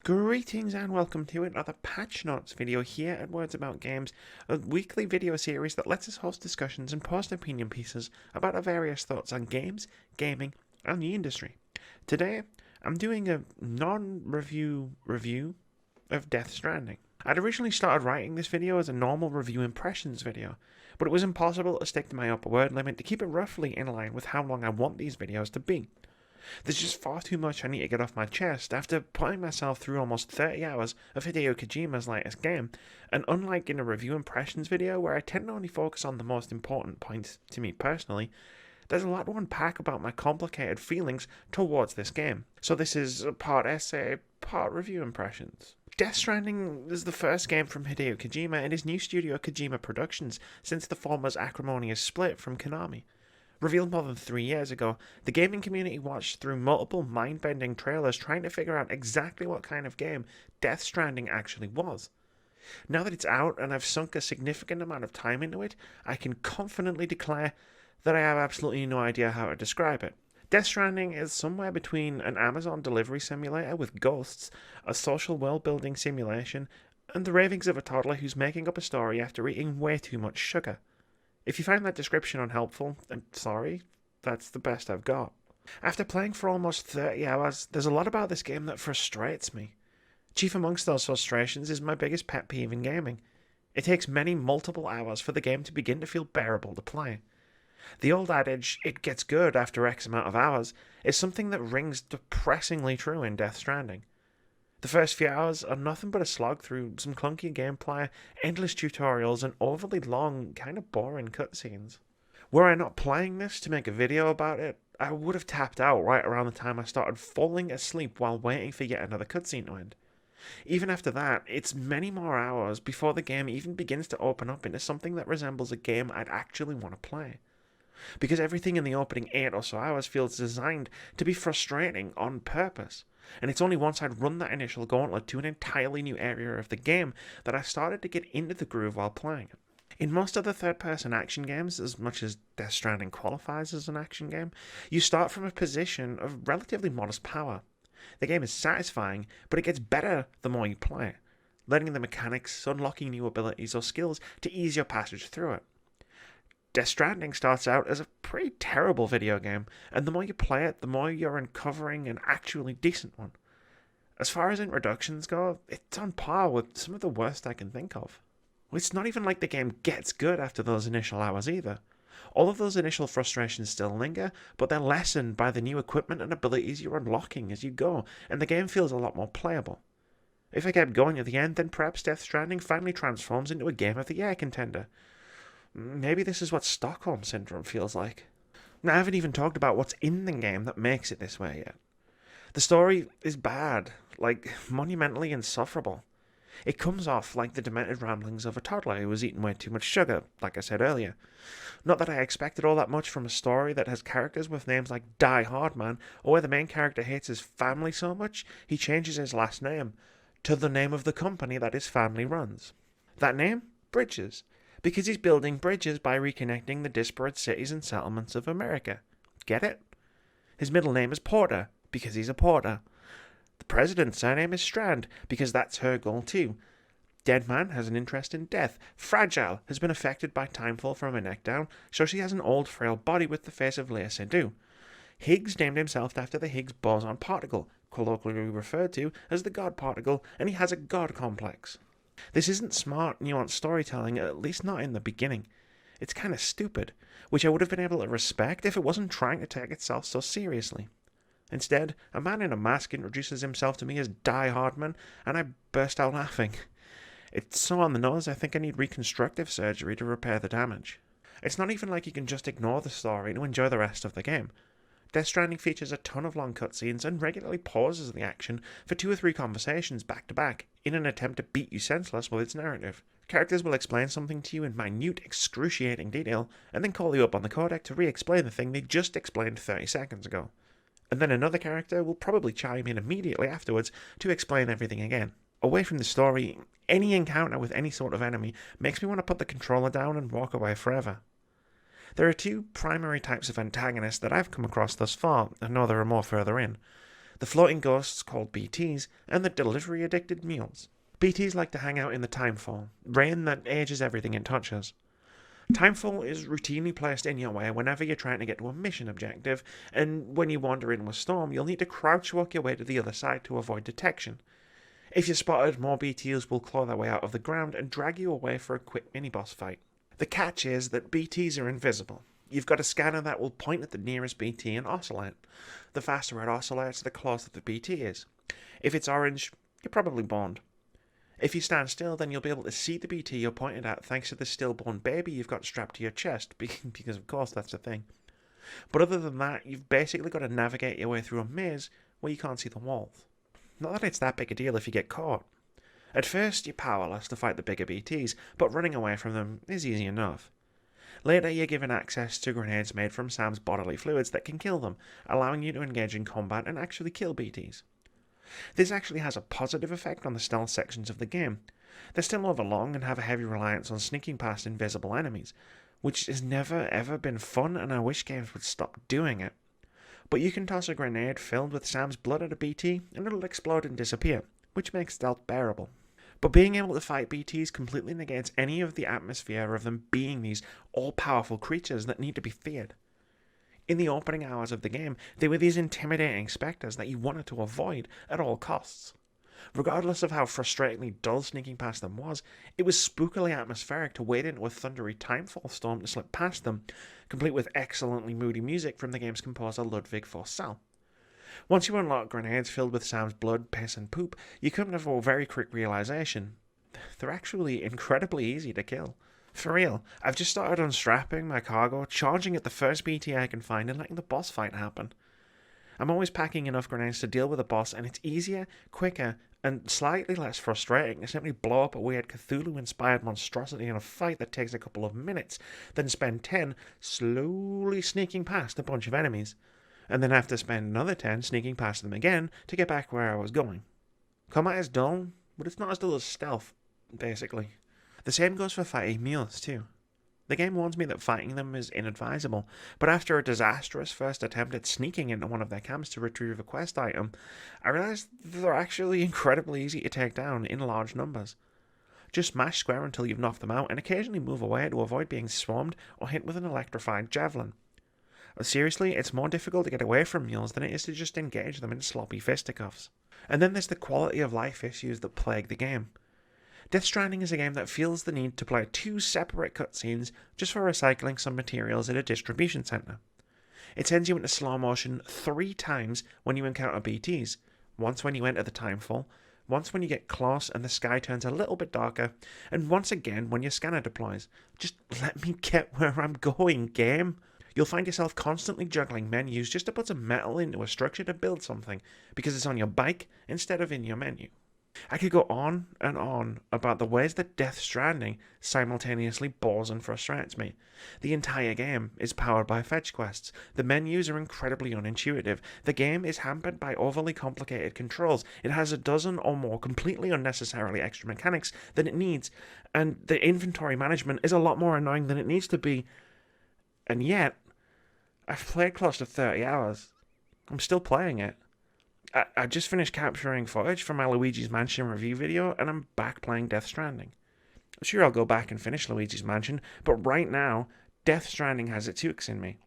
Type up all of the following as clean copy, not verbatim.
Greetings and welcome to another Patch Notes video here at Words About Games, a weekly video series that lets us host discussions and post opinion pieces about our various thoughts on games, gaming, and the industry. Today, I'm doing a non-review review of Death Stranding. I'd originally started writing this video as a normal review impressions video, but it was impossible to stick to my upper word limit to keep it roughly in line with how long I want these videos to be. There's just far too much I need to get off my chest after putting myself through almost 30 hours of Hideo Kojima's latest game, and unlike in a review impressions video where I tend to only focus on the most important points to me personally, there's a lot to unpack about my complicated feelings towards this game. So this is part essay, part review impressions. Death Stranding is the first game from Hideo Kojima and his new studio Kojima Productions since the former's acrimonious split from Konami. Revealed more than 3 years ago, the gaming community watched through multiple mind-bending trailers trying to figure out exactly what kind of game Death Stranding actually was. Now that it's out and I've sunk a significant amount of time into it, I can confidently declare that I have absolutely no idea how to describe it. Death Stranding is somewhere between an Amazon delivery simulator with ghosts, a social world-building simulation, and the ravings of a toddler who's making up a story after eating way too much sugar. If you find that description unhelpful, I'm sorry, that's the best I've got. After playing for almost 30 hours, there's a lot about this game that frustrates me. Chief amongst those frustrations is my biggest pet peeve in gaming. It takes many multiple hours for the game to begin to feel bearable to play. The old adage, it gets good after X amount of hours, is something that rings depressingly true in Death Stranding. The first few hours are nothing but a slog through some clunky gameplay, endless tutorials, and overly long, kind of boring cutscenes. Were I not playing this to make a video about it, I would have tapped out right around the time I started falling asleep while waiting for yet another cutscene to end. Even after that, it's many more hours before the game even begins to open up into something that resembles a game I'd actually want to play. Because everything in the opening 8 or so hours feels designed to be frustrating on purpose. And it's only once I'd run that initial gauntlet to an entirely new area of the game that I started to get into the groove while playing it. In most other third-person action games, as much as Death Stranding qualifies as an action game, you start from a position of relatively modest power. The game is satisfying, but it gets better the more you play, learning the mechanics, unlocking new abilities or skills to ease your passage through it. Death Stranding starts out as a pretty terrible video game, and the more you play it, the more you're uncovering an actually decent one. As far as introductions go, it's on par with some of the worst I can think of. It's not even like the game gets good after those initial hours either. All of those initial frustrations still linger, but they're lessened by the new equipment and abilities you're unlocking as you go, and the game feels a lot more playable. If I kept going at the end, then perhaps Death Stranding finally transforms into a Game of the Year contender. Maybe this is what Stockholm Syndrome feels like. Now, I haven't even talked about what's in the game that makes it this way yet. The story is bad, like monumentally insufferable. It comes off like the demented ramblings of a toddler who has eaten way too much sugar, like I said earlier. Not that I expected all that much from a story that has characters with names like Die Hard Man, or where the main character hates his family so much, he changes his last name to the name of the company that his family runs. That name? Bridges. Because he's building bridges by reconnecting the disparate cities and settlements of America. Get it? His middle name is Porter, because he's a porter. The president's surname is Strand, because that's her goal too. Dead Man has an interest in death. Fragile has been affected by timefall from her neck down, so she has an old frail body with the face of Lea Seydoux. Higgs named himself after the Higgs boson particle, colloquially referred to as the God particle, and he has a God complex. This isn't smart, nuanced storytelling, at least not in the beginning. It's kind of stupid, which I would have been able to respect if it wasn't trying to take itself so seriously. Instead, a man in a mask introduces himself to me as Die Hardman, and I burst out laughing. It's so on the nose, I think I need reconstructive surgery to repair the damage. It's not even like you can just ignore the story to enjoy the rest of the game. Death Stranding features a ton of long cutscenes and regularly pauses the action for 2 or 3 conversations back to back in an attempt to beat you senseless with its narrative. Characters will explain something to you in minute, excruciating detail, and then call you up on the codec to re-explain the thing they just explained 30 seconds ago. And then another character will probably chime in immediately afterwards to explain everything again. Away from the story, any encounter with any sort of enemy makes me want to put the controller down and walk away forever. There are 2 primary types of antagonists that I've come across thus far, and know there are more further in. the floating ghosts called BTs, and the delivery-addicted mules. BTs like to hang out in the timefall, rain that ages everything it touches. Timefall is routinely placed in your way whenever you're trying to get to a mission objective, and when you wander into a storm, you'll need to crouch walk your way to the other side to avoid detection. If you're spotted, more BTs will claw their way out of the ground and drag you away for a quick mini-boss fight. The catch is that BTs are invisible. You've got a scanner that will point at the nearest BT and oscillate. The faster it oscillates, the closer the BT is. If it's orange, you're probably boned. If you stand still, then you'll be able to see the BT you're pointed at thanks to the stillborn baby you've got strapped to your chest, because of course that's the thing. But other than that, you've basically got to navigate your way through a maze where you can't see the walls. Not that it's that big a deal if you get caught. At first, you're powerless to fight the bigger BTs, but running away from them is easy enough. Later, you're given access to grenades made from Sam's bodily fluids that can kill them, allowing you to engage in combat and actually kill BTs. This actually has a positive effect on the stealth sections of the game. They're still overlong and have a heavy reliance on sneaking past invisible enemies, which has never ever been fun, and I wish games would stop doing it. But you can toss a grenade filled with Sam's blood at a BT and it'll explode and disappear, which makes stealth bearable. But being able to fight BTs completely negates any of the atmosphere of them being these all-powerful creatures that need to be feared. In the opening hours of the game, they were these intimidating spectres that you wanted to avoid at all costs. Regardless of how frustratingly dull sneaking past them was, it was spookily atmospheric to wade into a thundery timefall storm to slip past them, complete with excellently moody music from the game's composer Ludwig Forssell. Once you unlock grenades filled with Sam's blood, piss and poop, you come to a very quick realization. They're actually incredibly easy to kill. For real, I've just started unstrapping my cargo, charging at the first BT I can find and letting the boss fight happen. I'm always packing enough grenades to deal with a boss, and it's easier, quicker, and slightly less frustrating to simply blow up a weird Cthulhu-inspired monstrosity in a fight that takes a couple of minutes, than spend 10 slowly sneaking past a bunch of enemies, and then have to spend another 10 sneaking past them again to get back where I was going. Combat is dull, but it's not as dull as stealth, basically. The same goes for fighting mules too. The game warns me that fighting them is inadvisable, but after a disastrous first attempt at sneaking into one of their camps to retrieve a quest item, I realised they're actually incredibly easy to take down in large numbers. Just smash square until you've knocked them out and occasionally move away to avoid being swarmed or hit with an electrified javelin. Seriously, it's more difficult to get away from mules than it is to just engage them in sloppy fisticuffs. And then there's the quality of life issues that plague the game. Death Stranding is a game that feels the need to play 2 separate cutscenes just for recycling some materials at a distribution centre. It sends you into slow motion 3 times when you encounter BTs, once when you enter the timefall, once when you get close and the sky turns a little bit darker, and once again when your scanner deploys. Just let me get where I'm going, game. You'll find yourself constantly juggling menus just to put some metal into a structure to build something, because it's on your bike instead of in your menu. I could go on and on about the ways that Death Stranding simultaneously bores and frustrates me. The entire game is powered by fetch quests. The menus are incredibly unintuitive. The game is hampered by overly complicated controls. It has a dozen or more completely unnecessarily extra mechanics than it needs, and the inventory management is a lot more annoying than it needs to be. And yet, I've played close to 30 hours. I'm still playing it. I just finished capturing footage for my Luigi's Mansion review video, and I'm back playing Death Stranding. Sure, I'll go back and finish Luigi's Mansion, but right now, Death Stranding has its hooks in me.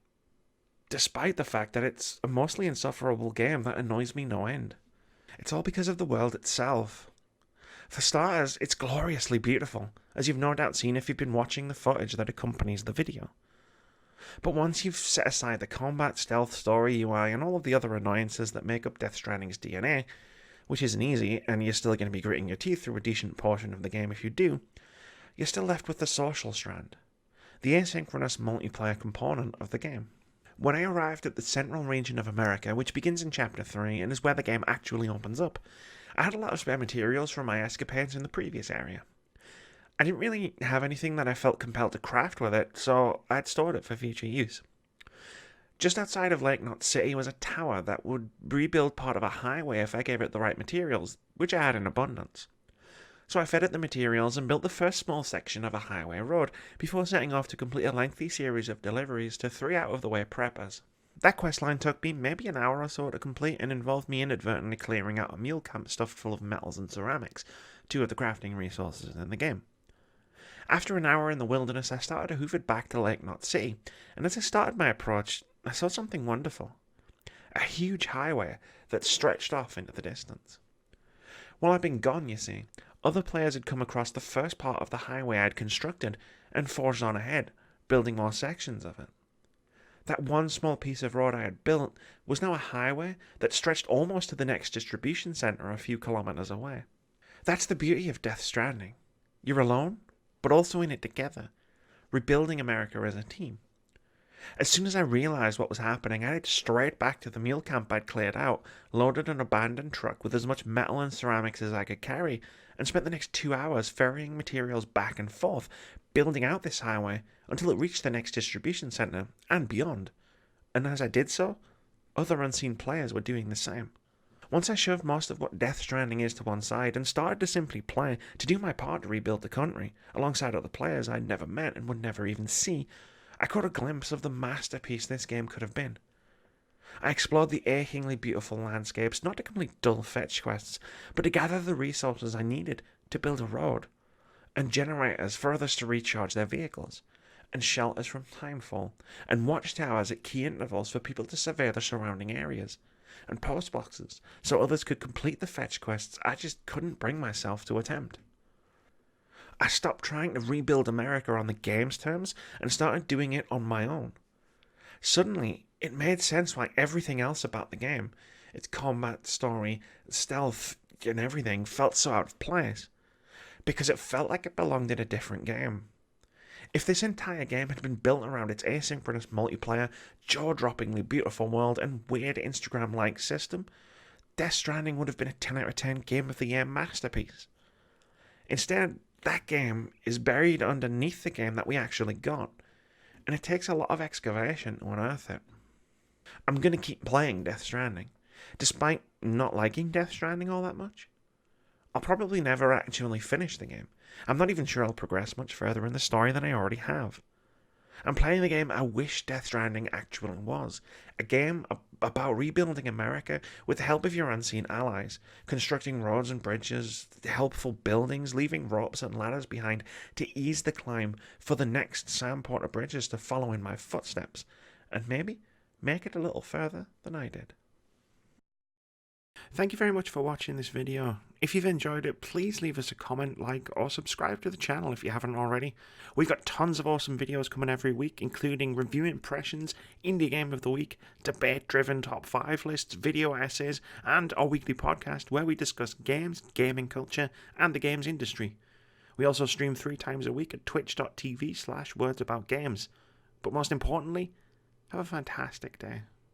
Despite the fact that it's a mostly insufferable game that annoys me no end. It's all because of the world itself. For starters, it's gloriously beautiful, as you've no doubt seen if you've been watching the footage that accompanies the video. But once you've set aside the combat, stealth, story, UI, and all of the other annoyances that make up Death Stranding's DNA, which isn't easy, and you're still going to be gritting your teeth through a decent portion of the game if you do, you're still left with the social strand, the asynchronous multiplayer component of the game. When I arrived at the central region of America, which begins in Chapter 3 and is where the game actually opens up, I had a lot of spare materials from my escapades in the previous area. I didn't really have anything that I felt compelled to craft with it, so I had stored it for future use. Just outside of Lake Knot City was a tower that would rebuild part of a highway if I gave it the right materials, which I had in abundance. So I fed it the materials and built the first small section of a highway road before setting off to complete a lengthy series of deliveries to 3 out-of-the-way preppers. That questline took me maybe an hour or so to complete and involved me inadvertently clearing out a mule camp stuffed full of metals and ceramics, two of the crafting resources in the game. After an hour in the wilderness, I started to hoof it back to Lake Knot City, and as I started my approach, I saw something wonderful. A huge highway that stretched off into the distance. While I'd been gone, you see, other players had come across the first part of the highway I'd constructed and forged on ahead, building more sections of it. That one small piece of road I had built was now a highway that stretched almost to the next distribution centre a few kilometres away. That's the beauty of Death Stranding. You're alone, but also in it together, rebuilding America as a team. As soon as I realised what was happening, I headed straight back to the mule camp I'd cleared out, loaded an abandoned truck with as much metal and ceramics as I could carry, and spent the next 2 hours ferrying materials back and forth, building out this highway until it reached the next distribution centre and beyond. And as I did so, other unseen players were doing the same. Once I shoved most of what Death Stranding is to one side and started to simply play to do my part to rebuild the country, alongside other players I'd never met and would never even see, I caught a glimpse of the masterpiece this game could have been. I explored the achingly beautiful landscapes, not to complete dull fetch quests, but to gather the resources I needed to build a road, and generators for others to recharge their vehicles, and shelters from timefall, and watchtowers at key intervals for people to survey the surrounding areas, and post boxes so others could complete the fetch quests I just couldn't bring myself to attempt. I stopped trying to rebuild America on the game's terms and started doing it on my own. Suddenly, it made sense why everything else about the game, its combat, story, stealth, and everything, felt so out of place. Because it felt like it belonged in a different game. If this entire game had been built around its asynchronous multiplayer, jaw-droppingly beautiful world, and weird Instagram-like system, Death Stranding would have been a 10 out of 10 Game of the Year masterpiece. Instead, that game is buried underneath the game that we actually got, and it takes a lot of excavation to unearth it. I'm going to keep playing Death Stranding, despite not liking Death Stranding all that much. I'll probably never actually finish the game. I'm not even sure I'll progress much further in the story than I already have. I'm playing the game I wish Death Stranding actually was. A game about rebuilding America with the help of your unseen allies, constructing roads and bridges, helpful buildings, leaving ropes and ladders behind to ease the climb for the next Sam Porter Bridges to follow in my footsteps, and maybe make it a little further than I did. Thank you very much for watching this video. If you've enjoyed it, please leave us a comment, like, or subscribe to the channel if you haven't already. We've got tons of awesome videos coming every week, including review impressions, indie game of the week, debate-driven top 5 lists, video essays, and our weekly podcast where we discuss games, gaming culture, and the games industry. We also stream 3 times a week at twitch.tv/wordsaboutgames. But most importantly, have a fantastic day.